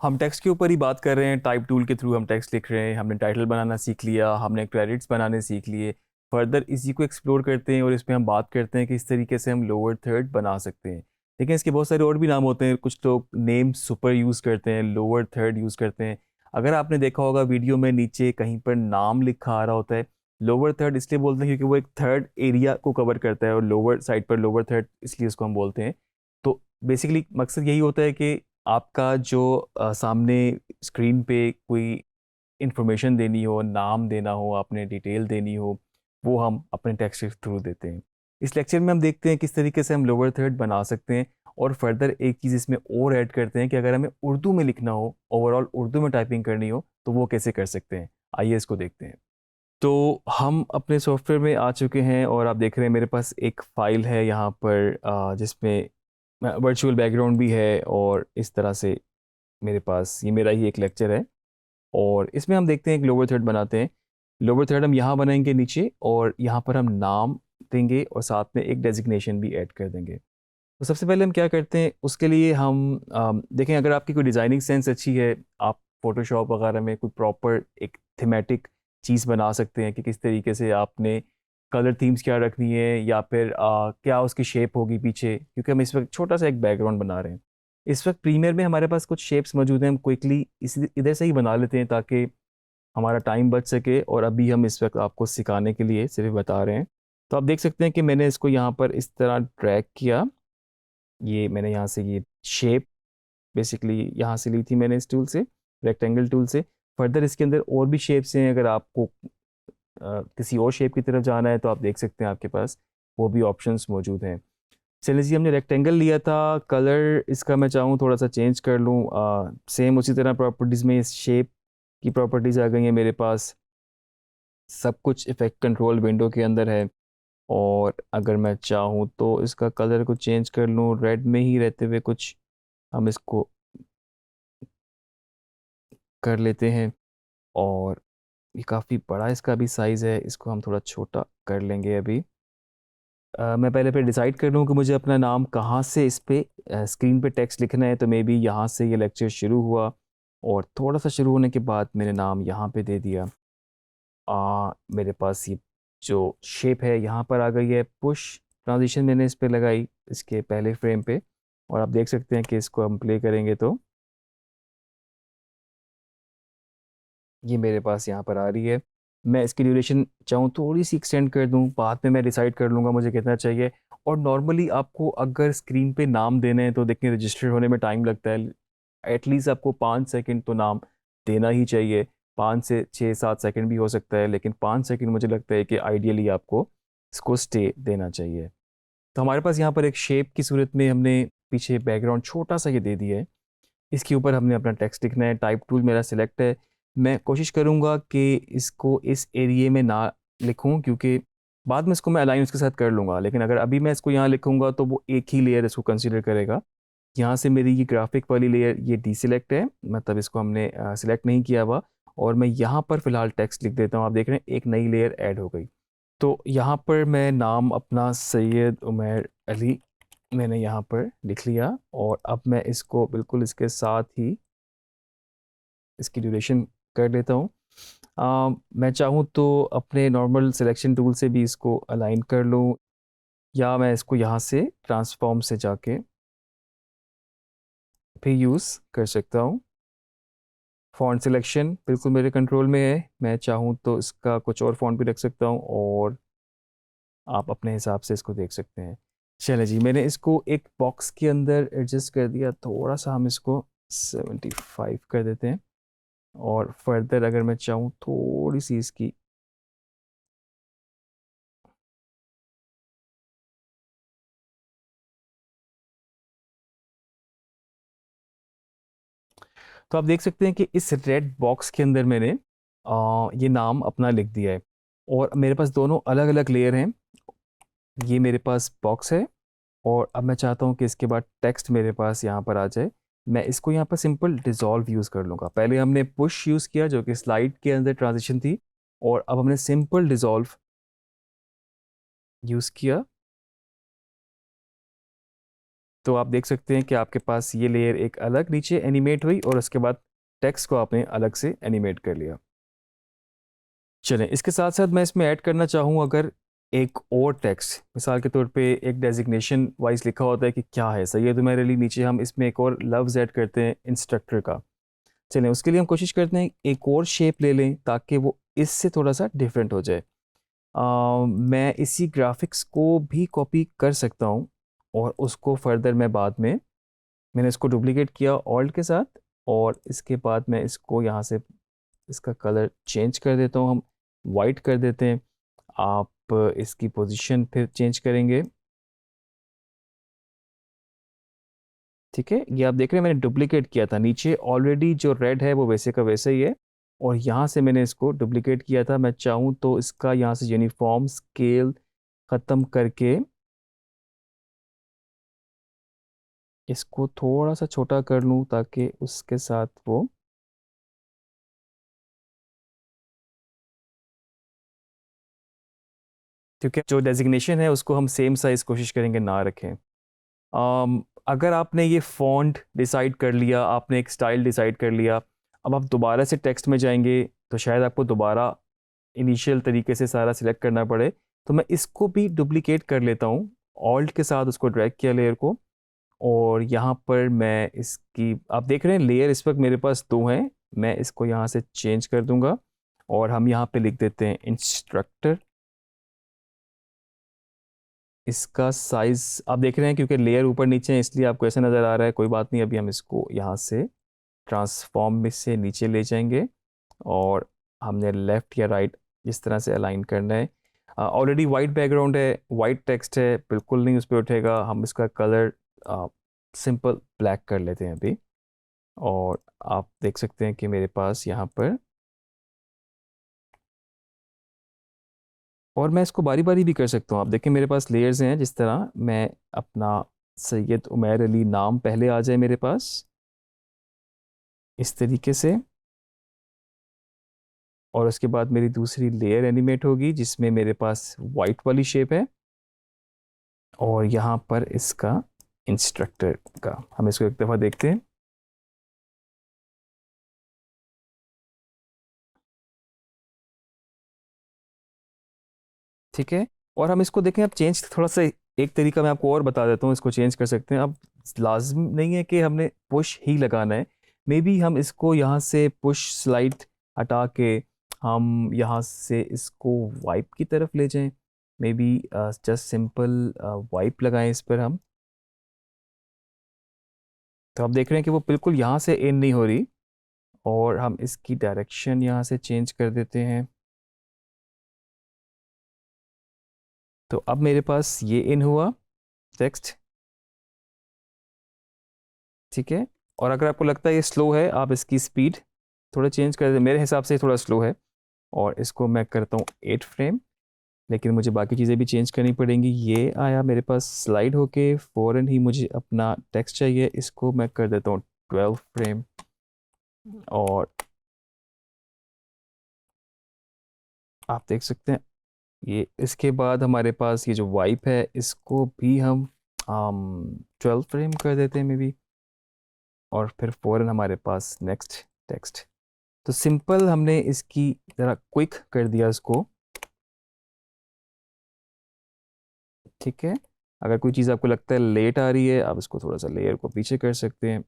हम टेक्स्ट के ऊपर ही बात कर रहे हैं। टाइप टूल के थ्रू हम टेक्स्ट लिख रहे हैं, हमने टाइटल बनाना सीख लिया, हमने क्रेडिट्स बनाने सीख लिए। फर्दर इसी को एक्सप्लोर करते हैं और इस पे हम बात करते हैं कि इस तरीके से हम लोअर थर्ड बना सकते हैं। लेकिन इसके बहुत सारे और भी नाम होते हैं। कुछ लोग नेम सुपर यूज़ करते हैं, लोअर थर्ड यूज़ करते हैं। अगर आपने देखा होगा वीडियो में नीचे कहीं पर नाम लिखा आ रहा होता है। लोअर थर्ड इसलिए बोलते हैं क्योंकि वो एक थर्ड एरिया को कवर करता है, और लोअर साइड पर लोअर थर्ड इसलिए उसको हम बोलते हैं। तो बेसिकली मकसद यही होता है कि आपका जो सामने स्क्रीन पे कोई इंफॉर्मेशन देनी हो, नाम देना हो, आपने डिटेल देनी हो, वो हम अपने टेक्स्ट के थ्रू देते हैं। इस लेक्चर में हम देखते हैं किस तरीके से हम लोअर थर्ड बना सकते हैं, और फर्दर एक चीज़ इसमें और ऐड करते हैं कि अगर हमें उर्दू में लिखना हो, ओवरऑल उर्दू में टाइपिंग करनी हो, तो वो कैसे कर सकते हैं। आइए इसको देखते हैं। तो हम अपने सॉफ्टवेयर में आ चुके हैं और आप देख रहे हैं मेरे पास एक फ़ाइल है यहाँ पर, जिसमें वर्चुअल बैकग्राउंड भी है, और इस तरह से मेरे पास ये मेरा ही एक लेक्चर है। और इसमें हम देखते हैं एक लोअर थर्ड बनाते हैं। लोअर थर्ड हम यहाँ बनाएंगे नीचे, और यहाँ पर हम नाम देंगे और साथ में एक डेजिग्नेशन भी ऐड कर देंगे। तो सबसे पहले हम क्या करते हैं, उसके लिए हम देखें, अगर आपकी कोई डिज़ाइनिंग सेंस अच्छी है, आप फोटोशॉप वगैरह में कोई प्रॉपर एक थीमेटिक चीज़ बना सकते हैं कि किस तरीके से आपने कलर थीम्स क्या रखनी है, या फिर क्या उसकी शेप होगी पीछे, क्योंकि हम इस वक्त छोटा सा एक बैकग्राउंड बना रहे हैं। इस वक्त प्रीमियर में हमारे पास कुछ शेप्स मौजूद हैं, हम क्विकली इस इधर से ही बना लेते हैं ताकि हमारा टाइम बच सके, और अभी हम इस वक्त आपको सिखाने के लिए सिर्फ बता रहे हैं। तो आप देख सकते हैं कि मैंने इसको यहाँ पर इस तरह ड्रैग किया। ये मैंने यहाँ से ये शेप बेसिकली यहाँ से ली थी मैंने इस टूल से, रेक्टेंगल टूल से। फर्दर इसके अंदर और भी शेप्स हैं, अगर आपको किसी और शेप की तरफ जाना है तो आप देख सकते हैं, आपके पास वो भी ऑप्शंस मौजूद हैं। चलिए जी, हमने रेक्टेंगल लिया था, कलर इसका मैं चाहूँ थोड़ा सा चेंज कर लूँ। सेम उसी तरह प्रॉपर्टीज़ में इस शेप की प्रॉपर्टीज़ आ गई हैं मेरे पास। सब कुछ इफेक्ट कंट्रोल विंडो के अंदर है, और अगर मैं चाहूँ तो इसका कलर को चेंज कर लूँ रेड में ही रहते हुए, कुछ हम इसको कर लेते हैं। और ये काफ़ी बड़ा इसका भी साइज़ है, इसको हम थोड़ा छोटा कर लेंगे अभी। मैं पहले फिर डिसाइड कर लूँ कि मुझे अपना नाम कहाँ से इस पे स्क्रीन पे टेक्स्ट लिखना है। तो मे बी यहाँ से ये लेक्चर शुरू हुआ, और थोड़ा सा शुरू होने के बाद मैंने नाम यहाँ पे दे दिया। मेरे पास ये जो शेप है यहाँ पर आ गई है, पुश ट्रांजिशन मैंने इस पे लगाई इसके पहले फ्रेम पे, और आप देख सकते हैं कि इसको हम प्ले करेंगे तो ये मेरे पास यहाँ पर आ रही है। मैं इसकी ड्यूरेशन चाहूँ थोड़ी सी एक्सटेंड कर दूँ, बाद में मैं डिसाइड कर लूँगा मुझे कितना चाहिए। और नॉर्मली आपको अगर स्क्रीन पे नाम देने हैं तो देखिए रजिस्टर होने में टाइम लगता है। एटलीस्ट आपको 5 सेकंड तो नाम देना ही चाहिए। 5 से 6 7 सेकंड भी हो सकता है, लेकिन 5 सेकंड मुझे लगता है कि आइडियली आपको इसको स्टे देना चाहिए। तो हमारे पास यहाँ पर एक शेप की सूरत में हमने पीछे बैकग्राउंड छोटा सा ये दे दिया है। इसके ऊपर हमने अपना टेक्स्ट लिखना है। टाइप टूल मेरा सिलेक्ट है। मैं कोशिश करूँगा कि इसको इस एरिए में ना लिखूँ, क्योंकि बाद में इसको मैं अलाइन उसके साथ कर लूँगा, लेकिन अगर अभी मैं इसको यहाँ लिखूँगा तो वो एक ही लेयर इसको कंसिडर करेगा। यहाँ से मेरी ये ग्राफिक वाली लेयर ये डीसिलेक्ट है, मतलब इसको हमने सिलेक्ट नहीं किया हुआ। और मैं यहाँ पर फ़िलहाल टेक्स्ट लिख देता हूँ। आप देख रहे हैं एक नई लेयर ऐड हो गई। तो यहाँ पर मैं नाम अपना सैयद उमैर अली मैंने यहाँ पर लिख लिया, और अब मैं इसको बिल्कुल इसके साथ ही इसकी ड्यूरेशन कर लेता हूँ। मैं चाहूँ तो अपने नॉर्मल सिलेक्शन टूल से भी इसको अलाइन कर लूँ, या मैं इसको यहाँ से ट्रांसफॉर्म से जाके भी यूज़ कर सकता हूँ। फ़ॉन्ट सिलेक्शन बिल्कुल मेरे कंट्रोल में है, मैं चाहूँ तो इसका कुछ और फ़ॉन्ट भी रख सकता हूँ, और आप अपने हिसाब से इसको देख सकते हैं। चले जी, मैंने इसको एक बॉक्स के अंदर एडजस्ट कर दिया, थोड़ा सा हम इसको 75 कर देते हैं। और फर्दर अगर मैं चाहूँ थोड़ी सी इसकी, तो आप देख सकते हैं कि इस रेड बॉक्स के अंदर मैंने ये नाम अपना लिख दिया है। और मेरे पास दोनों अलग अलग लेयर हैं। ये मेरे पास बॉक्स है, और अब मैं चाहता हूँ कि इसके बाद टेक्स्ट मेरे पास यहाँ पर आ जाए। मैं इसको यहाँ पर सिंपल डिज़ोल्व यूज़ कर लूँगा। पहले हमने पुश यूज़ किया जो कि स्लाइड के अंदर ट्रांजिशन थी, और अब हमने सिंपल डिज़ोल्व यूज़ किया। तो आप देख सकते हैं कि आपके पास ये लेयर एक अलग नीचे एनिमेट हुई और उसके बाद टेक्स्ट को आपने अलग से एनिमेट कर लिया। चलें, इसके साथ साथ मैं इसमें ऐड करना चाहूँ अगर एक और टेक्स्ट, मिसाल के तौर पे एक डेजिग्नेशन वाइज लिखा होता है कि क्या है सैयद उमैर अली, नीचे हम इसमें एक और लफ्ज़ ऐड करते हैं इंस्ट्रक्टर का। चलें, उसके लिए हम कोशिश करते हैं एक और शेप ले लें ताकि वो इससे थोड़ा सा डिफरेंट हो जाए। मैं इसी ग्राफिक्स को भी कॉपी कर सकता हूँ और उसको फर्दर मैं बाद में, मैंने इसको डुप्लीकेट किया ऑल्ट के साथ और इसके बाद मैं इसको यहाँ से इसका कलर चेंज कर देता हूँ, हम वाइट कर देते हैं। आप इसकी पोजीशन फिर चेंज करेंगे, ठीक है। ये आप देख रहे हैं मैंने डुप्लीकेट किया था, नीचे ऑलरेडी जो रेड है वो वैसे का वैसे ही है और यहाँ से मैंने इसको डुप्लीकेट किया था। मैं चाहूँ तो इसका यहाँ से यूनिफॉर्म स्केल ख़त्म करके इसको थोड़ा सा छोटा कर लूँ ताकि उसके साथ वो, क्योंकि जो डेजिग्नेशन है उसको हम सेम साइज़ कोशिश करेंगे ना रखें। अगर आपने ये फ़ॉन्ट डिसाइड कर लिया, आपने एक स्टाइल डिसाइड कर लिया, अब आप दोबारा से टेक्स्ट में जाएंगे तो शायद आपको दोबारा इनिशियल तरीके से सारा सिलेक्ट करना पड़े, तो मैं इसको भी डुप्लीकेट कर लेता हूँ, ऑल्ट के साथ उसको ड्रैग किया लेयर को और यहाँ पर मैं इसकी, आप देख रहे हैं लेयर इस वक्त मेरे पास दो हैं, मैं इसको यहाँ से चेंज कर दूंगा और हम यहाँ पे लिख देते हैं इंस्ट्रक्टर। इसका साइज आप देख रहे हैं क्योंकि लेयर ऊपर नीचे है इसलिए आपको ऐसा नज़र आ रहा है, कोई बात नहीं, अभी हम इसको यहाँ से ट्रांसफॉर्म में से नीचे ले जाएंगे और हमने लेफ़्ट या राइट इस तरह से अलाइन करना है। ऑलरेडी वाइट बैकग्राउंड है, वाइट टेक्स्ट है, बिल्कुल नहीं उस पर उठेगा, हम इसका कलर सिंपल ब्लैक कर लेते हैं अभी और आप देख सकते हैं कि मेरे पास यहाँ पर, और मैं इसको बारी बारी भी कर सकता हूँ। आप देखें मेरे पास लेयर्स हैं, जिस तरह मैं अपना सैयद उमैर अली नाम पहले आ जाए मेरे पास इस तरीके से और उसके बाद मेरी दूसरी लेयर एनिमेट होगी जिसमें मेरे पास वाइट वाली शेप है और यहाँ पर इसका इंस्ट्रक्टर का, हम इसको एक दफ़ा देखते हैं। ठीक है, और हम इसको देखें अब चेंज थोड़ा सा, एक तरीका मैं आपको और बता देता हूँ इसको चेंज कर सकते हैं। अब लाजम नहीं है कि हमने पुश ही लगाना है, मे बी हम इसको यहाँ से पुश स्लाइड हटा के हम यहाँ से इसको वाइप की तरफ ले जाएं, may be just simple wipe लगाएं इस पर हम, तो आप देख रहे हैं कि वो बिल्कुल यहाँ से इन नहीं हो रही और हम इसकी डायरेक्शन यहाँ से चेंज कर देते हैं। तो अब मेरे पास ये इन हुआ टेक्स्ट, ठीक है। और अगर आपको लगता है ये स्लो है, आप इसकी स्पीड थोड़ा चेंज कर दें, मेरे हिसाब से थोड़ा स्लो है और इसको मैं करता हूँ 8 फ्रेम, लेकिन मुझे बाकी चीज़ें भी चेंज करनी पड़ेंगी। ये आया मेरे पास स्लाइड होके, फ़ौरन ही मुझे अपना टेक्स्ट चाहिए, इसको मैं कर देता हूँ 12 फ्रेम और आप देख सकते हैं ये, इसके बाद हमारे पास ये जो वाइप है इसको भी हम 12 फ्रेम कर देते हैं मे बी, और फिर फ़ौरन हमारे पास नेक्स्ट टेक्स्ट। तो सिंपल हमने इसकी ज़रा क्विक कर दिया इसको, ठीक है। अगर कोई चीज़ आपको लगता है लेट आ रही है, आप इसको थोड़ा सा लेयर को पीछे कर सकते हैं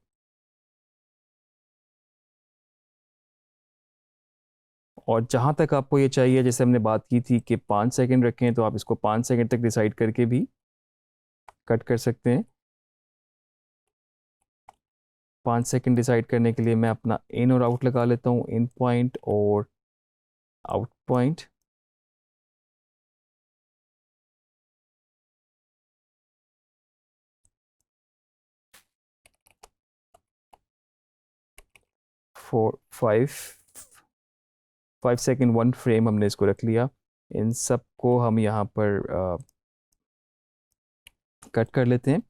और जहाँ तक आपको ये चाहिए, जैसे हमने बात की थी कि 5 सेकंड रखें, तो आप इसको 5 सेकंड तक डिसाइड करके भी कट कर सकते हैं। 5 सेकंड डिसाइड करने के लिए मैं अपना इन और आउट लगा लेता हूँ, इन पॉइंट और out point. Four five 5 second 1 frame हमने इसको रख लिया। इन सब को हम यहाँ पर कट कर लेते हैं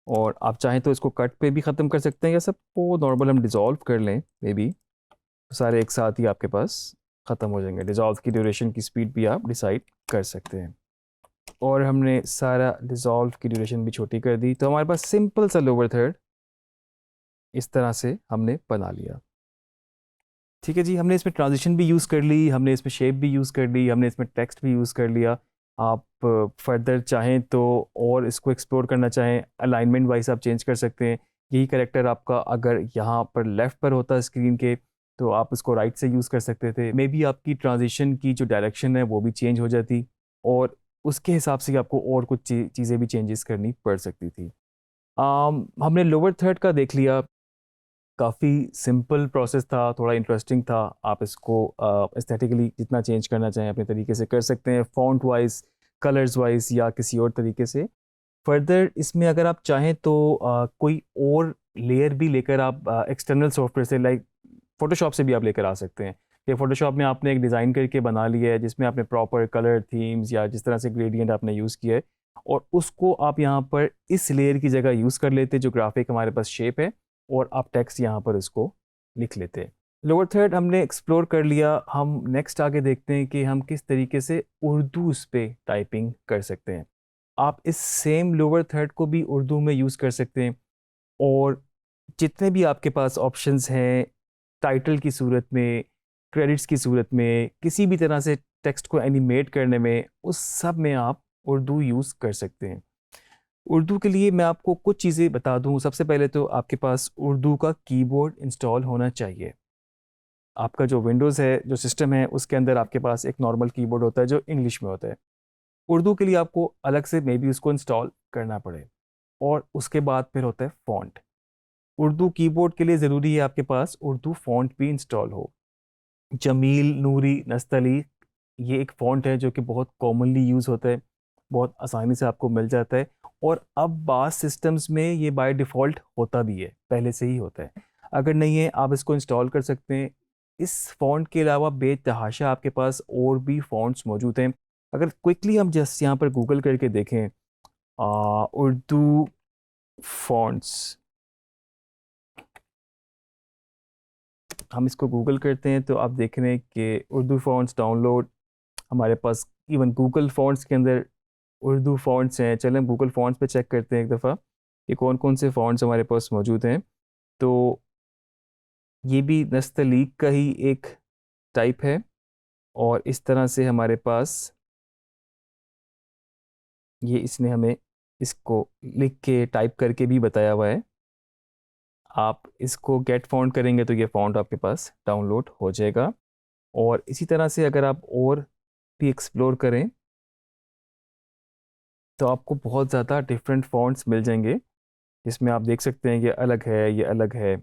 और आप चाहें तो इसको कट पे भी ख़त्म कर सकते हैं या सबको नॉर्मल हम डिज़ोल्व कर लें, मे बी सारे एक साथ ही आपके पास ख़त्म हो जाएंगे। डिज़ोल्व की ड्यूरेशन की स्पीड भी आप डिसाइड कर सकते हैं। और हमने सारा डिज़ोल्व की ड्यूरेशन भी छोटी कर दी, तो हमारे पास सिंपल सा लोअर थर्ड इस तरह से हमने बना लिया। ठीक है जी, हमने इसमें ट्रांजिशन भी यूज़ कर ली, हमने इसमें शेप भी यूज़ कर ली, हमने इसमें टेक्स्ट भी यूज़ कर लिया। आप फर्दर चाहें तो और इसको एक्सप्लोर करना चाहें, अलाइनमेंट वाइज आप चेंज कर सकते हैं। यही करेक्टर आपका अगर यहाँ पर लेफ़्ट पर होता स्क्रीन के, तो आप इसको राइट से यूज़ कर सकते थे। मे बी आपकी ट्रांजिशन की जो डायरेक्शन है वो भी चेंज हो जाती, और उसके हिसाब से आपको और कुछ चीज़ें भी चेंजेस करनी पड़ सकती थी। हमने लोअर थर्ड का देख लिया, काफ़ी सिंपल प्रोसेस था, थोड़ा इंटरेस्टिंग था। आप इसको एस्थेटिकली जितना चेंज करना चाहें अपने तरीके से कर सकते हैं, फ़ॉन्ट वाइज, कलर्स वाइज या किसी और तरीके से। फर्दर इसमें अगर आप चाहें तो कोई और लेयर भी लेकर आप एक्सटर्नल सॉफ्टवेयर से, लाइक फ़ोटोशॉप से भी आप लेकर आ सकते हैं। कि फ़ोटोशॉप में आपने एक डिज़ाइन करके बना लिया है जिसमें आपने प्रॉपर कलर थीम्स या जिस तरह से ग्रेडियंट आपने यूज़ किया है, और उसको आप यहाँ पर इस लेयर की जगह यूज़ कर लेते जो ग्राफिक हमारे पास शेप है, और आप टेक्स्ट यहाँ पर इसको लिख लेते हैं। लोअर थर्ड हमने एक्सप्लोर कर लिया। हम नेक्स्ट आगे देखते हैं कि हम किस तरीके से उर्दू उस पे टाइपिंग कर सकते हैं। आप इस सेम लोअर थर्ड को भी उर्दू में यूज़ कर सकते हैं, और जितने भी आपके पास ऑप्शंस हैं, टाइटल की सूरत में, क्रेडिट्स की सूरत में, किसी भी तरह से टेक्स्ट को एनिमेट करने में, उस सब में आप उर्दू यूज़ कर सकते हैं। उर्दू के लिए मैं आपको कुछ चीज़ें बता दूं। सबसे पहले तो आपके पास उर्दू का कीबोर्ड इंस्टॉल होना चाहिए। आपका जो विंडोज़ है, जो सिस्टम है, उसके अंदर आपके पास एक नॉर्मल कीबोर्ड होता है जो इंग्लिश में होता है। उर्दू के लिए आपको अलग से मे बी उसको इंस्टॉल करना पड़े, और उसके बाद फिर होता है फ़ॉन्ट। उर्दू कीबोर्ड के लिए ज़रूरी है आपके पास उर्दू फ़ॉन्ट भी इंस्टॉल हो। जमील, नूरी, नस्तली, ये एक फ़ॉन्ट है जो कि बहुत कॉमनली यूज़ होता है, बहुत आसानी से आपको मिल जाता है, और अब बाज़ सिस्टम्स में ये बाय डिफ़ॉल्ट होता भी है, पहले से ही होता है। अगर नहीं है, आप इसको इंस्टॉल कर सकते हैं। इस फ़ॉन्ट के अलावा बेतहाशा आपके पास और भी फ़ॉन्ट्स मौजूद हैं। अगर क्विकली हम जस्ट यहाँ पर गूगल करके देखें, उर्दू फ़ॉन्ट्स, हम इसको गूगल करते हैं तो आप देख रहे हैं कि उर्दू फ़ॉन्ट्स डाउनलोड, हमारे पास इवन गूगल फ़ॉन्ट्स के अंदर उर्दू फ़ॉन्ट्स हैं। चलें हम गूगल फ़ॉन्ट्स पे चेक करते हैं एक दफ़ा कि कौन कौन से फ़ॉन्ट्स हमारे पास मौजूद हैं। तो ये भी नस्तलीक का ही एक टाइप है, और इस तरह से हमारे पास ये इसने हमें इसको लिख के टाइप करके भी बताया हुआ है। आप इसको गेट फ़ॉन्ट करेंगे तो ये फ़ॉन्ट आपके पास डाउनलोड हो जाएगा। और इसी तरह से अगर आप और भी एक्सप्लोर करें तो आपको बहुत ज़्यादा डिफरेंट फ़ॉन्ट्स मिल जाएंगे, जिसमें आप देख सकते हैं ये अलग है, ये अलग है।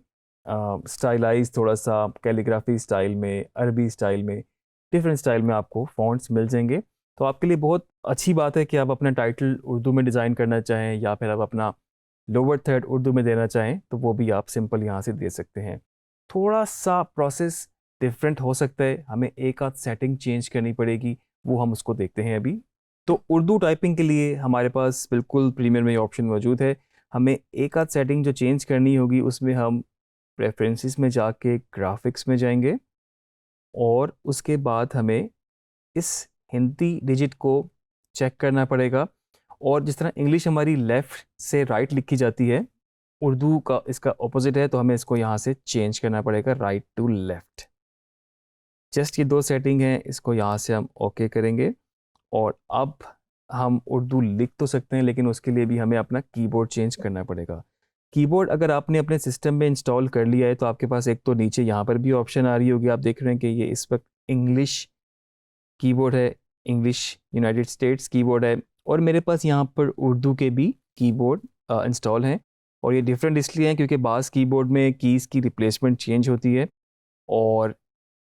स्टाइलाइज थोड़ा सा कैलीग्राफी स्टाइल में, अरबी स्टाइल में, डिफरेंट स्टाइल में आपको फ़ॉन्ट्स मिल जाएंगे। तो आपके लिए बहुत अच्छी बात है कि आप अपना टाइटल उर्दू में डिज़ाइन करना चाहें, या फिर आप अपना लोअर थर्ड उर्दू में देना चाहें तो वो भी आप सिंपल यहाँ से दे सकते हैं। थोड़ा सा प्रोसेस डिफरेंट हो सकता है, हमें एक आध सेटिंग चेंज करनी पड़ेगी, वो हम उसको देखते हैं अभी। तो उर्दू टाइपिंग के लिए हमारे पास बिल्कुल प्रीमियर में ये ऑप्शन मौजूद है। हमें एक आध सेटिंग जो चेंज करनी होगी, उसमें हम प्रेफरेंसेस में जाके ग्राफिक्स में जाएंगे, और उसके बाद हमें इस हिंदी डिजिट को चेक करना पड़ेगा। और जिस तरह इंग्लिश हमारी लेफ़्ट से राइट लिखी जाती है, उर्दू का इसका ऑपोजिट है, तो हमें इसको यहाँ से चेंज करना पड़ेगा राइट टू लेफ़्ट। जस्ट ये दो सेटिंग हैं, इसको यहाँ से हम ओके करेंगे, और अब हम उर्दू लिख तो सकते हैं, लेकिन उसके लिए भी हमें अपना कीबोर्ड चेंज करना पड़ेगा। कीबोर्ड अगर आपने अपने सिस्टम में इंस्टॉल कर लिया है तो आपके पास एक तो नीचे यहाँ पर भी ऑप्शन आ रही होगी, आप देख रहे हैं कि ये इस वक्त इंग्लिश कीबोर्ड है, इंग्लिश यूनाइटेड स्टेट्स कीबोर्ड है, और मेरे पास यहाँ पर उर्दू के भी कीबोर्ड इंस्टॉल हैं। और ये डिफरेंट इसलिए हैं क्योंकि बाज़ कीबोर्ड में कीज़ की रिप्लेसमेंट चेंज होती है, और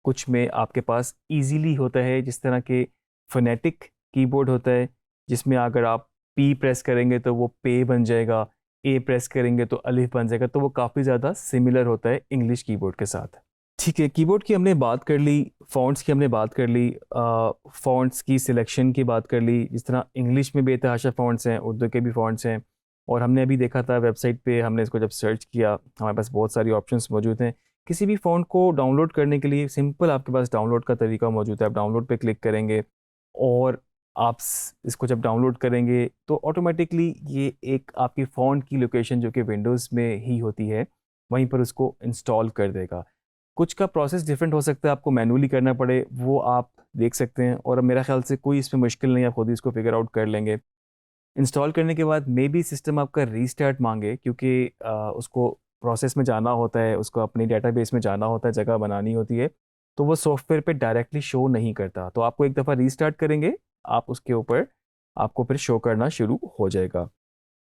कुछ में आपके पास इजीली होता है, जिस तरह के फोनेटिक कीबोर्ड होता है जिसमें अगर आप पी प्रेस करेंगे तो वो पे बन जाएगा, ए प्रेस करेंगे तो अलिफ बन जाएगा, तो वो काफ़ी ज़्यादा सिमिलर होता है इंग्लिश कीबोर्ड के साथ। ठीक है, कीबोर्ड की हमने बात कर ली, फ़ॉन्ट्स की हमने बात कर ली, फ़ॉन्ट्स की सिलेक्शन की बात कर ली। जिस तरह इंग्लिश में बेतहाशा फ़ॉन्ट्स हैं, उर्दू के भी फ़ॉन्ट्स हैं, और हमने अभी देखा था वेबसाइट पे, हमने इसको जब सर्च किया हमारे पास बहुत सारी ऑप्शंस मौजूद हैं। किसी भी फ़ॉन्ट को डाउनलोड करने के लिए सिंपल आपके पास डाउनलोड का तरीका मौजूद है। आप डाउनलोड पे क्लिक करेंगे, और इसको जब डाउनलोड करेंगे तो ऑटोमेटिकली ये एक आपकी फ़ॉन्ट की लोकेशन जो कि विंडोज़ में ही होती है, वहीं पर उसको इंस्टॉल कर देगा। कुछ का प्रोसेस डिफरेंट हो सकता है, आपको मैनुअली करना पड़े, वो आप देख सकते हैं, और मेरा ख्याल से कोई इसमें मुश्किल नहीं है, आप खुद ही इसको फिगर आउट कर लेंगे। इंस्टॉल करने के बाद मे बी सिस्टम आपका रीस्टार्ट मांगे, क्योंकि उसको प्रोसेस में जाना होता है, उसको अपनी डेटाबेस में जाना होता है, जगह बनानी होती है, तो वो सॉफ्टवेयर पे डायरेक्टली शो नहीं करता। तो आपको एक दफ़ा रीस्टार्ट करेंगे, आप उसके ऊपर आपको फिर शो करना शुरू हो जाएगा।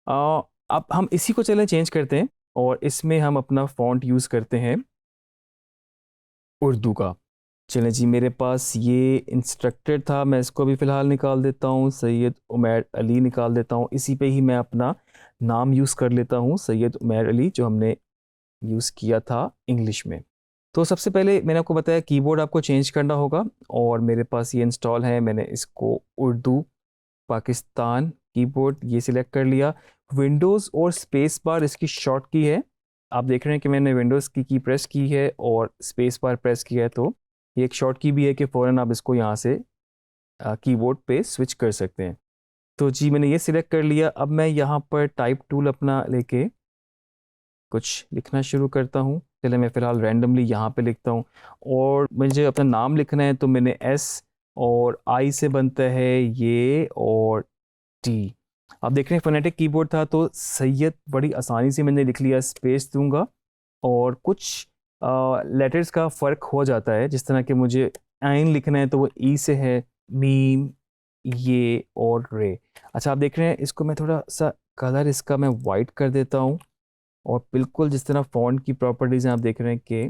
अब हम इसी को चलें चेंज करते हैं, और इसमें हम अपना फ़ॉन्ट यूज़ करते हैं उर्दू का। चलें जी, मेरे पास ये इंस्ट्रक्टर था, मैं इसको भी फ़िलहाल निकाल देता हूँ, सैयद उमैर अली निकाल देता हूँ। इसी पे ही मैं अपना नाम यूज़ कर लेता हूँ, सैयद उमैर अली, जो हमने यूज़ किया था इंग्लिश में। तो सबसे पहले मैंने आपको बताया कीबोर्ड आपको चेंज करना होगा, और मेरे पास ये इंस्टॉल है, मैंने इसको उर्दू पाकिस्तान कीबोर्ड ये सिलेक्ट कर लिया। विंडोज़ और स्पेस बार इसकी शॉर्ट की है। आप देख रहे हैं कि मैंने विंडोज़ की प्रेस की है और स्पेस बार प्रेस किया है, तो ये एक शॉर्ट की भी है कि फ़ौरन आप इसको यहाँ से कीबोर्ड पे स्विच कर सकते हैं। तो जी, मैंने ये सिलेक्ट कर लिया। अब मैं यहाँ पर टाइप टूल अपना लेके कुछ लिखना शुरू करता हूँ। चलिए मैं फ़िलहाल रैंडमली यहाँ पे लिखता हूँ, और मुझे अपना नाम लिखना है, तो मैंने एस और आई से बनता है ये, और टी। आप देख रहे हैं फ़ोनेटिक कीबोर्ड था, तो सैयद बड़ी आसानी से मैंने लिख लिया, स्पेस दूँगा, और कुछ लेटर्स का फ़र्क हो जाता है, जिस तरह के मुझे आइन लिखना है तो वो ई से है, मीम, ये और रे। अच्छा, आप देख रहे हैं, इसको मैं थोड़ा-सा कलर इसका मैं वाइट कर देता हूँ, और बिल्कुल जिस तरह फ़ॉन्ट की प्रॉपर्टीज़ हैं, आप देख रहे हैं कि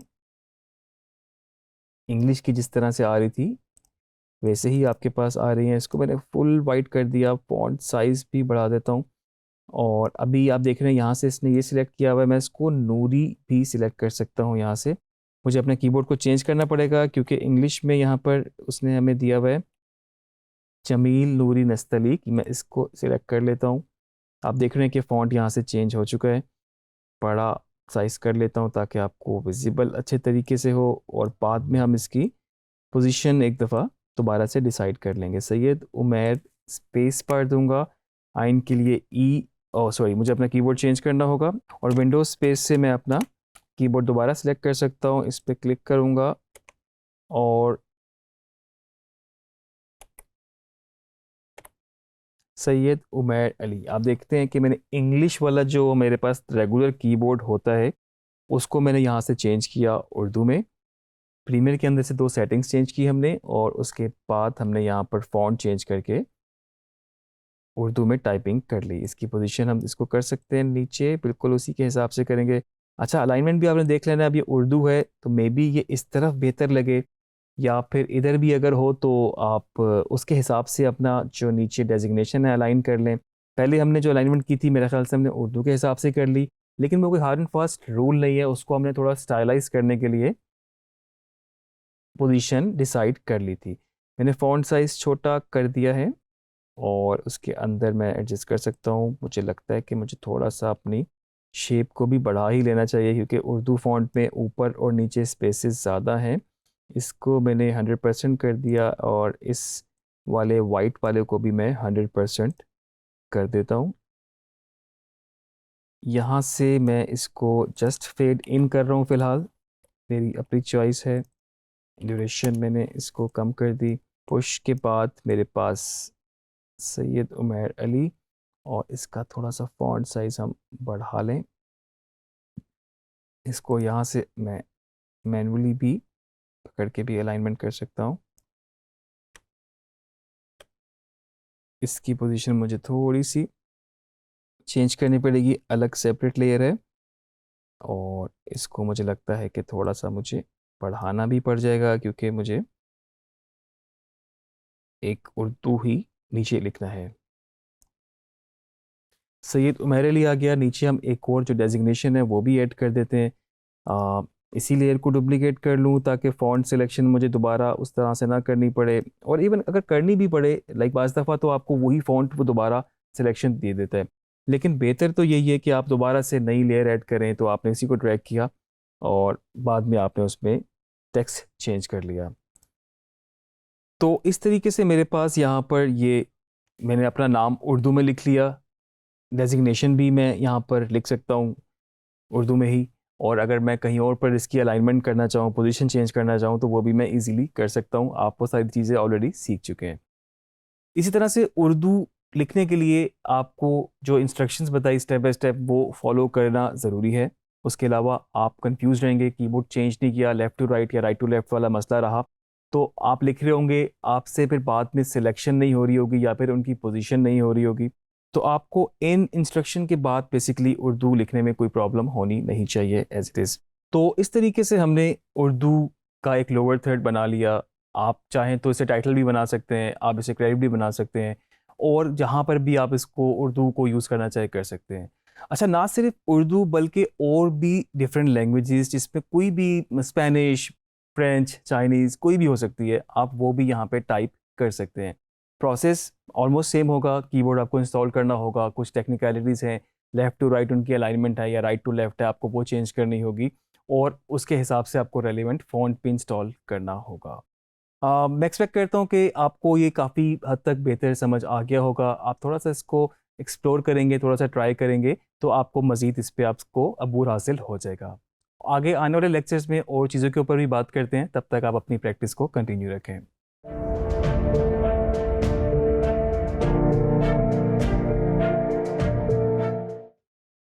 इंग्लिश की जिस तरह से आ रही थी, वैसे ही आपके पास आ रही हैं। इसको मैंने फुल वाइट कर दिया, फ़ॉन्ट साइज़ भी बढ़ा देता हूँ, और अभी आप देख रहे हैं यहाँ से इसने ये सिलेक्ट किया हुआ है, मैं इसको नूरी भी सिलेक्ट कर सकता हूँ यहाँ से। मुझे अपने कीबोर्ड को चेंज करना पड़ेगा, क्योंकि इंग्लिश में यहाँ पर उसने हमें दिया हुआ है जमील नूरी नस्तली, कि मैं इसको सिलेक्ट कर लेता हूँ। आप देख रहे हैं कि फ़ॉन्ट यहाँ से चेंज हो चुका है। बड़ा साइज़ कर लेता हूँ ताकि आपको विज़िबल अच्छे तरीके से हो, और बाद में हम इसकी पोजीशन एक दफ़ा दोबारा से डिसाइड कर लेंगे। सैयद उमैर स्पेस पर दूँगा, आइन के लिए ई, ओह सॉरी, मुझे अपना कीबोर्ड चेंज करना होगा, और विंडोज़ स्पेस से मैं अपना कीबोर्ड दोबारा सेलेक्ट कर सकता हूँ। इस पे क्लिक करूँगा, और सैयद उमैर अली। आप देखते हैं कि मैंने इंग्लिश वाला जो मेरे पास रेगुलर कीबोर्ड होता है, उसको मैंने यहाँ से चेंज किया उर्दू में। प्रीमियर के अंदर से 2 सेटिंग्स चेंज की हमने, और उसके बाद हमने यहाँ पर फ़ॉन्ट चेंज करके उर्दू में टाइपिंग कर ली। इसकी पोजीशन हम इसको कर सकते हैं नीचे, बिल्कुल उसी के हिसाब से करेंगे। अच्छा, अलाइनमेंट भी आपने देख लेना, अब ये उर्दू है तो मे बी ये इस तरफ बेहतर लगे, या फिर इधर भी अगर हो तो आप उसके हिसाब से अपना जो नीचे डेजिग्नेशन है अलाइन कर लें। पहले हमने जो अलाइनमेंट की थी, मेरे ख्याल से हमने उर्दू के हिसाब से कर ली, लेकिन वो कोई हार्ड एंड फास्ट रूल नहीं है, उसको हमने थोड़ा स्टाइलाइज़ करने के लिए पोजीशन डिसाइड कर ली थी। मैंने फ़ॉन्ट साइज़ छोटा कर दिया है, और उसके अंदर मैं एडजस्ट कर सकता हूँ। मुझे लगता है कि मुझे थोड़ा-सा अपनी शेप को भी बढ़ा ही लेना चाहिए, क्योंकि उर्दू फ़ॉन्ट में ऊपर और नीचे स्पेसेस ज़्यादा हैं। इसको मैंने 100% कर दिया, और इस वाले वाइट वाले को भी मैं 100% कर देता हूँ। यहाँ से मैं इसको जस्ट फेड इन कर रहा हूँ फ़िलहाल, मेरी अपनी चॉइस है। ड्यूरेशन मैंने इसको कम कर दी। पुश के बाद मेरे पास सैयद उमैर अली, और इसका थोड़ा-सा फ़ॉन्ट साइज़ हम बढ़ा लें। इसको यहाँ से मैं मैनुअली भी पकड़ के भी अलाइनमेंट कर सकता हूँ। इसकी पोजीशन मुझे थोड़ी-सी चेंज करनी पड़ेगी, अलग सेपरेट लेयर है, और इसको मुझे लगता है कि थोड़ा-सा मुझे बढ़ाना भी पड़ जाएगा, क्योंकि मुझे एक उर्दू ही नीचे लिखना है। सैयद उमैर अली आ गया, नीचे हम एक और जो डेज़िग्नेशन है वो भी ऐड कर देते हैं। अ, इसी लेयर को डुप्लिकेट कर लूँ, ताकि फ़ॉन्ट सिलेक्शन मुझे दोबारा उस तरह से ना करनी पड़े, और इवन अगर करनी भी पड़े, लाइक बाज़ दफ़ा तो आपको वही फ़ॉन्ट वो दोबारा सिलेक्शन दे देता है। लेकिन बेहतर तो यही है कि आप दोबारा से नई लेयर ऐड करें, तो आपने इसी को ड्रैग किया, और बाद में आपने उसमें टेक्स्ट चेंज कर लिया। तो इस तरीके से मेरे पास यहाँ पर ये मैंने अपना नाम उर्दू में लिख लिया, डेजिग्नेशन भी मैं यहाँ पर लिख सकता हूँ उर्दू में ही, और अगर मैं कहीं और पर इसकी अलाइनमेंट करना चाहूँ, पोजीशन चेंज करना चाहूँ, तो वो भी मैं इजीली कर सकता हूँ। आप वो सारी चीज़ें ऑलरेडी सीख चुके हैं। इसी तरह से उर्दू लिखने के लिए आपको जो इंस्ट्रक्शंस बताई स्टेप बाय स्टेप वो फॉलो करना ज़रूरी है। उसके अलावा आप कंफ्यूज रहेंगे, कीबोर्ड चेंज नहीं किया, लेफ़्ट टू राइट या राइट टू लेफ़्ट वाला मसला रहा, तो आप लिख रहे होंगे, आपसे फिर बाद में सिलेक्शन नहीं हो रही होगी या फिर उनकी पोजीशन नहीं हो रही होगी। तो आपको इन इंस्ट्रक्शन के बाद बेसिकली उर्दू लिखने में कोई प्रॉब्लम होनी नहीं चाहिए एज़ इट इज़। तो इस तरीके से हमने उर्दू का एक लोअर थर्ड बना लिया। आप चाहें तो इसे टाइटल भी बना सकते हैं, आप इसे क्रेडिट भी बना सकते हैं, और जहाँ पर भी आप इसको उर्दू को यूज़ करना चाहे कर सकते हैं। अच्छा, ना सिर्फ उर्दू बल्कि और भी डिफरेंट लैंग्वेजेस जिसमें कोई भी स्पेनिश, फ्रेंच, चाइनीज़ कोई भी हो सकती है, आप वो भी यहाँ पे टाइप कर सकते हैं। प्रोसेस ऑलमोस्ट सेम होगा, कीबोर्ड आपको इंस्टॉल करना होगा, कुछ टेक्निकलिटीज़ हैं, लेफ़्ट टू राइट उनकी अलाइनमेंट है या राइट टू लेफ़्ट है, आपको वो चेंज करनी होगी, और उसके हिसाब से आपको रेलेवेंट फ़ॉन्ट भी इंस्टॉल करना होगा। मैं एक्सपेक्ट करता हूँ कि आपको ये काफ़ी हद तक बेहतर समझ आ गया होगा। आप थोड़ा-सा इसको एक्सप्लोर करेंगे, थोड़ा-सा ट्राई करेंगे, तो आपको मज़ीद इस पे आपको अबूर हासिल हो जाएगा। आगे आने वाले लेक्चर्स में और चीज़ों के ऊपर भी बात करते हैं, तब तक आप अपनी प्रैक्टिस को कंटिन्यू रखें।